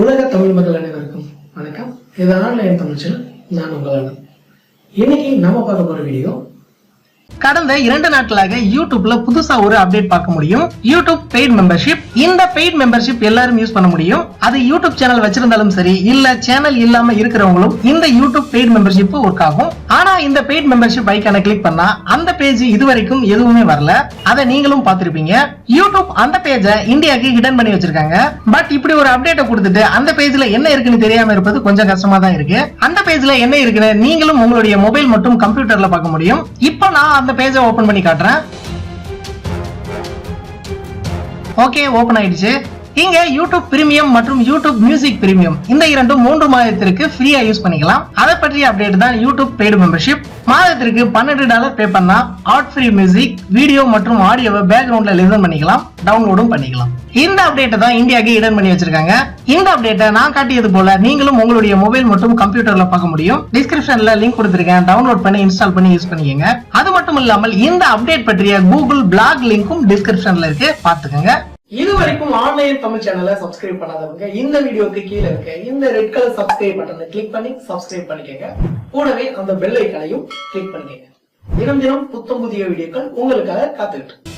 உலக தமிழ் மக்கள் அனைவருக்கும் வணக்கம். இது ஆன்லைன் தமிழ் சேனல். நான் உங்களான இன்னைக்கு நம்ம பார்க்க போற வீடியோ, கடந்த 2 நாட்களாக யூடியூப்ல புதுசா ஒரு அப்டேட் பார்க்க முடியும். YouTube paid membership. இந்த பெய்ட் மெம்பர்ஷிப் எல்லாரும் யூஸ் பண்ண முடியும். அது யூடியூப் சேனல் வச்சிருந்தாலும் சரி, இல்ல சேனல் இல்லாம இருக்கிறவங்களும் இந்த யூடியூப் பெய்ட் மெம்பர்ஷிப் ஒர்க் ஆகும். ஆனா இந்த பெய்ட் மெம்பர்ஷிப் ஐகானை கிளிக் பண்ணா அந்த பேஜ் இதுவரைக்கும் எதுவுமே வரல. அதை நீங்களும் பார்த்திருப்பீங்க. யூடியூப் அந்த பேஜை இந்தியாவுக்கு ஹிடன் பண்ணி வச்சிருக்காங்க. பட் இப்படி ஒரு அப்டேட்டை கொடுத்துட்டு அந்த பேஜ்ல என்ன இருக்குன்னு தெரியாம இருப்பது கொஞ்சம் கஷ்டமா தான் இருக்கு. அந்த பேஜ்ல என்ன இருக்குன்னு நீங்களும் உங்களுடைய மொபைல் மற்றும் கம்ப்யூட்டர்ல பார்க்க முடியும். இப்போ நான் அந்த பேஜை ஓபன் பண்ணி காட்டுறேன். ஓகே, ஓபன் ஆயிடுச்சு. இங்க யூடியூப் பிரீமியம் மற்றும் யூடியூப் மியூசிக் பிரீமியம் இந்த இரண்டும் 3 மாதத்திற்கு ஃப்ரீயா யூஸ் பண்ணிக்கலாம். அதை பற்றிய அப்டேட் தான் யூடியூப் பெய்டு மெம்பர்ஷிப். மாதத்திற்கு $12 பே பண்ணா ஆட் ஃப்ரீ மியூசிக், வீடியோ மற்றும் ஆடியோவை பேக்ரவுண்ட்ல லிசன் பண்ணிக்கலாம், டவுன்லோடும் பண்ணிக்கலாம். இந்த அப்டேட்டை தான் இந்தியாவுக்கு ஹிடன் பண்ணி வச்சிருக்காங்க. இந்த அப்டேட்டை நான் காட்டியது போல நீங்களும் உங்களுடைய மொபைல் மற்றும் கம்ப்யூட்டர்ல பார்க்க முடியும். டிஸ்கிரிப்ஷன்ல லிங்க் கொடுத்திருக்கேன். டவுன்லோட் பண்ணி இன்ஸ்டால் பண்ணி யூஸ் பண்ணிக்கங்க. அது மட்டும் இல்லாமல் இந்த அப்டேட் பற்றிய கூகுள் பிளாக் லிங்கும் டிஸ்கிரிப்ஷன்ல இருக்கு, பார்த்துக்கங்க. இது வரைக்கும் ஆன்லைன் தமிழ் சேனலை சப்ஸ்கிரைப் பண்ணாதவங்க இந்த வீடியோக்கு கீழே இருக்க இந்த ரெட் கலர் சப்ஸ்கிரைப் பட்டனை கிளிக் பண்ணி சப்ஸ்கிரைப் பண்ணிக்கங்க. கூடவே அந்த பெல் ஐகானையும் கிளிக் பண்ணிக்கங்க. தினம் தினம் புத்தம் புதிய வீடியோக்கள் உங்களுக்காக காத்துக்கிட்டு